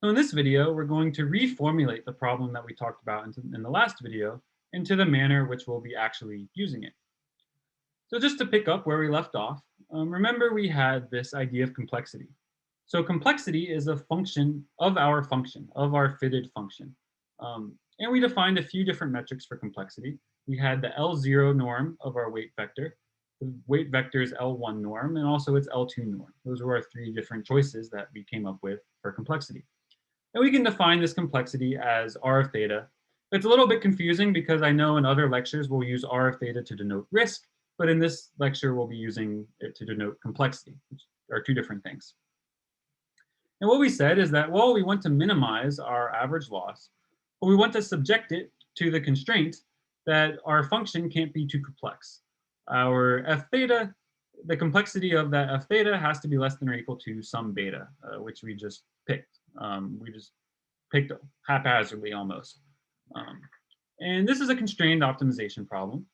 So in this video, we're going to reformulate the problem that we talked about in the last video into the manner which we'll be actually using it. So just to pick up where we left off, remember we had this idea of complexity. So complexity is a function, of our fitted function. And we defined a few different metrics for complexity. We had the L0 norm of our weight vector, the weight vector's L1 norm, and also its L2 norm. Those were our three different choices that we came up with for complexity. And we can define this complexity as R of theta. It's a little bit confusing because I know in other lectures we'll use R of theta to denote risk, but in this lecture we'll be using it to denote complexity, which are two different things. And what we said is that, well, we want to minimize our average loss, but we want to subject it to the constraint that our function can't be too complex. Our f theta, the complexity of that f theta has to be less than or equal to some beta, which we just picked. We just picked haphazardly almost. And this is a constrained optimization problem.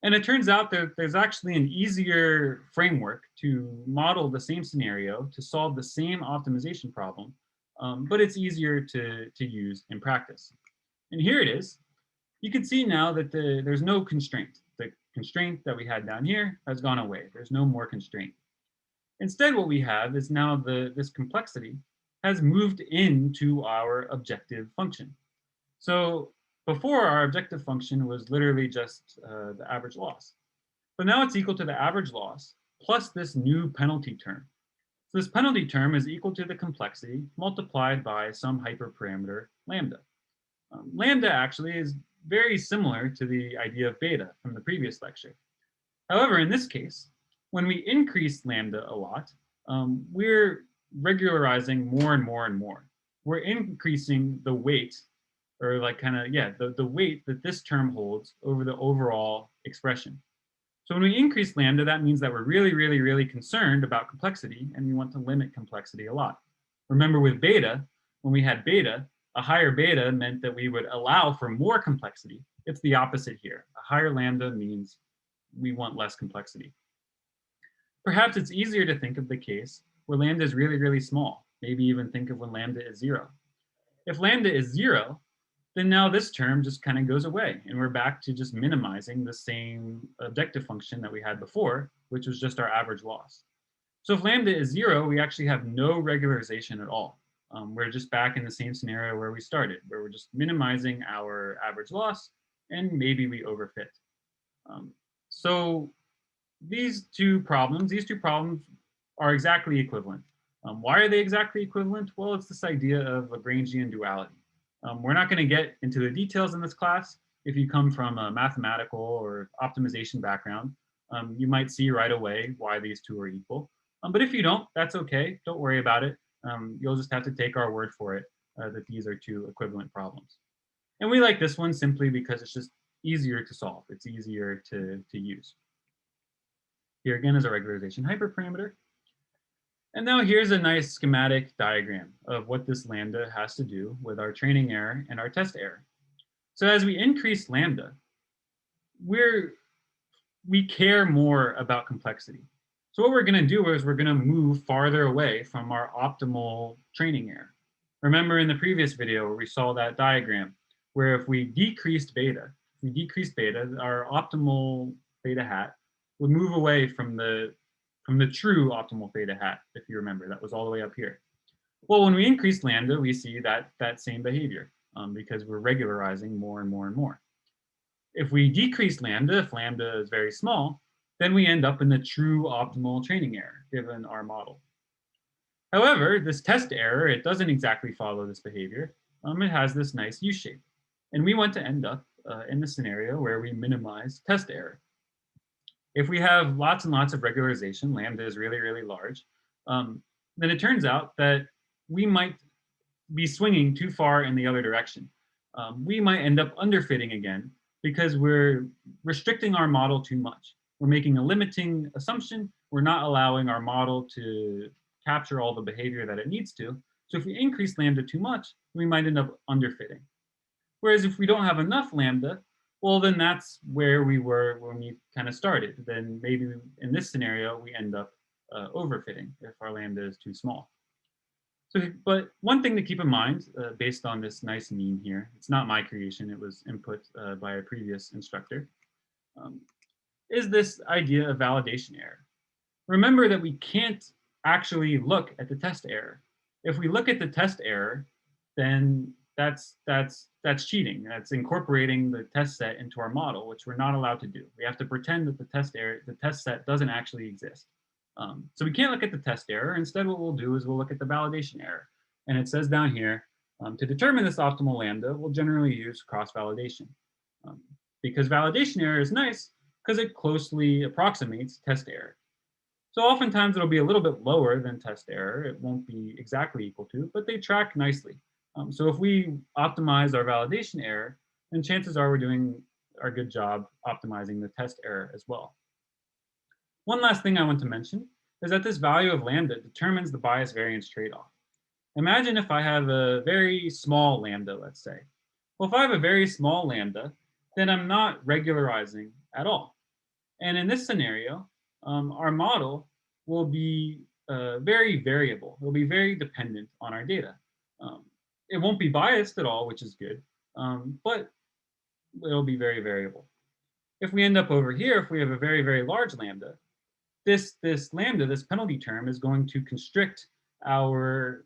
And it turns out that there's actually an easier framework to model the same scenario to solve the same optimization problem, but it's easier to use in practice. And here it is. You can see now that there's no constraint. The constraint that we had down here has gone away. There's no more constraint. Instead, what we have is now this complexity has moved into our objective function. So before, our objective function was literally just the average loss. But now it's equal to the average loss plus this new penalty term. So this penalty term is equal to the complexity multiplied by some hyperparameter lambda. Lambda actually is very similar to the idea of beta from the previous lecture. However, in this case, when we increase lambda a lot, we're regularizing more and more and more. We're increasing the weight, or like kind of, yeah, the weight that this term holds over the overall expression. So when we increase lambda, that means that we're really, really, really concerned about complexity, and we want to limit complexity a lot. Remember with beta, when we had beta, a higher beta meant that we would allow for more complexity. It's the opposite here. A higher lambda means we want less complexity. Perhaps it's easier to think of the case where lambda is really, really small. Maybe even think of when lambda is 0. If lambda is 0, then now this term just kind of goes away, and we're back to just minimizing the same objective function that we had before, which was just our average loss. So if lambda is 0, we actually have no regularization at all. We're just back in the same scenario where we started, where we're just minimizing our average loss, and maybe we overfit. So these two problems are exactly equivalent. Why are they exactly equivalent? Well, it's this idea of Lagrangian duality. We're not going to get into the details in this class. If you come from a mathematical or optimization background, you might see right away why these two are equal. But if you don't, that's okay. Don't worry about it. You'll just have to take our word for it that these are two equivalent problems. And we like this one simply because it's just easier to solve. It's easier to use. Here again is a regularization hyperparameter. And now here's a nice schematic diagram of what this lambda has to do with our training error and our test error. So as we increase lambda, we care more about complexity. So what we're going to do is we're going to move farther away from our optimal training error. Remember in the previous video where we saw that diagram, where if we decreased beta, our optimal theta hat would move away from the true optimal theta hat, if you remember. That was all the way up here. Well, when we increase lambda, we see that same behavior because we're regularizing more and more and more. If we decrease lambda, if lambda is very small, then we end up in the true optimal training error, given our model. However, this test error, it doesn't exactly follow this behavior. It has this nice U shape. And we want to end up in the scenario where we minimize test error. If we have lots and lots of regularization, lambda is really, really large, then it turns out that we might be swinging too far in the other direction. We might end up underfitting again because we're restricting our model too much. We're making a limiting assumption. We're not allowing our model to capture all the behavior that it needs to. So if we increase lambda too much, we might end up underfitting. Whereas if we don't have enough lambda, well, then that's where we were when we kind of started. Then maybe in this scenario, we end up overfitting if our lambda is too small. But one thing to keep in mind, based on this nice meme here, it's not my creation, it was input by a previous instructor, um, is this idea of validation error. Remember that we can't actually look at the test error. If we look at the test error, then that's cheating. That's incorporating the test set into our model, which we're not allowed to do. We have to pretend that the test set doesn't actually exist. So we can't look at the test error. Instead, what we'll do is we'll look at the validation error. And it says down here, to determine this optimal lambda, we'll generally use cross-validation. Um, because validation error is nice because it closely approximates test error. So oftentimes it'll be a little bit lower than test error. It won't be exactly equal to, but they track nicely. So if we optimize our validation error, then chances are we're doing our good job optimizing the test error as well. One last thing I want to mention is that this value of lambda determines the bias variance trade-off. Imagine if I have a very small lambda, let's say. Well, if I have a very small lambda, then I'm not regularizing at all. And in this scenario, our model will be very variable. It will be very dependent on our data. Um, it won't be biased at all, which is good, but it'll be very variable. If we end up over here, if we have a very, very large lambda, this lambda, this penalty term, is going to constrict the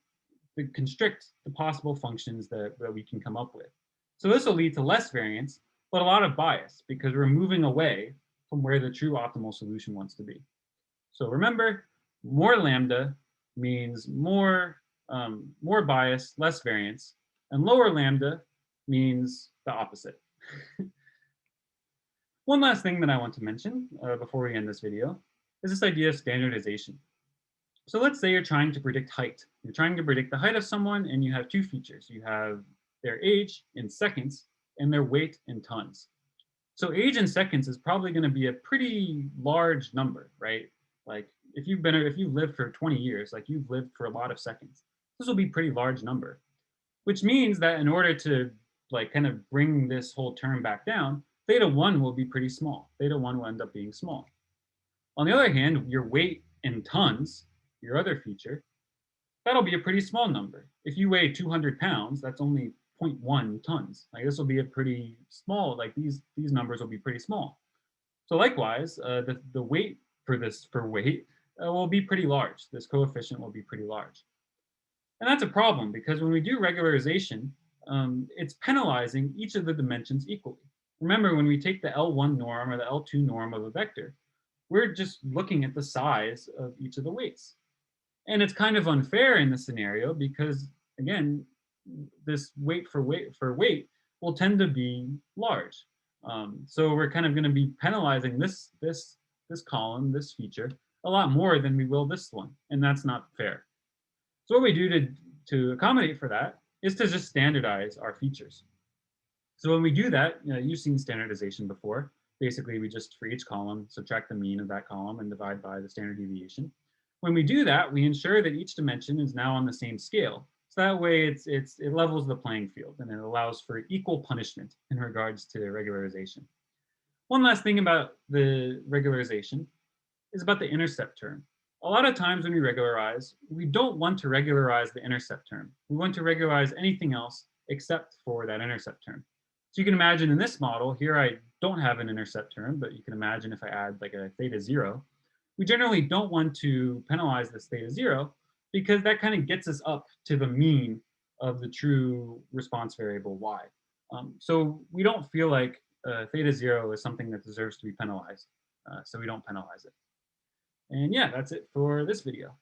possible functions that we can come up with. So this will lead to less variance, but a lot of bias because we're moving away from where the true optimal solution wants to be. So remember, more lambda means more bias, less variance, and lower lambda means the opposite. One last thing that I want to mention before we end this video is this idea of standardization. So let's say you're trying to predict height. You're trying to predict the height of someone, and you have two features. You have their age in seconds and their weight in tons. So age in seconds is probably going to be a pretty large number, right? Like if you've lived for 20 years, like you've lived for a lot of seconds, this will be a pretty large number, which means that in order to like kind of bring this whole term back down, theta 1 will be pretty small. Theta 1 will end up being small. On the other hand, your weight in tons, your other feature, that'll be a pretty small number. If you weigh 200 pounds, that's only 0.1 tons. Like this will be a pretty small, like these numbers will be pretty small. So likewise, the weight for weight will be pretty large. This coefficient will be pretty large. And that's a problem because when we do regularization, it's penalizing each of the dimensions equally. Remember, when we take the L1 norm or the L2 norm of a vector, we're just looking at the size of each of the weights. And it's kind of unfair in this scenario because, again, this weight will tend to be large. So we're kind of going to be penalizing this column, this feature, a lot more than we will this one, and that's not fair. So what we do to accommodate for that is to just standardize our features. So when we do that, you've seen standardization before. Basically, we just, for each column, subtract the mean of that column and divide by the standard deviation. When we do that, we ensure that each dimension is now on the same scale. So that way it levels the playing field and it allows for equal punishment in regards to regularization. One last thing about the regularization is about the intercept term. A lot of times when we regularize, we don't want to regularize the intercept term. We want to regularize anything else except for that intercept term. So you can imagine in this model, here I don't have an intercept term, but you can imagine if I add like a theta 0, we generally don't want to penalize this theta 0 because that kind of gets us up to the mean of the true response variable y. So we don't feel like theta 0 is something that deserves to be penalized, so we don't penalize it. And yeah, that's it for this video.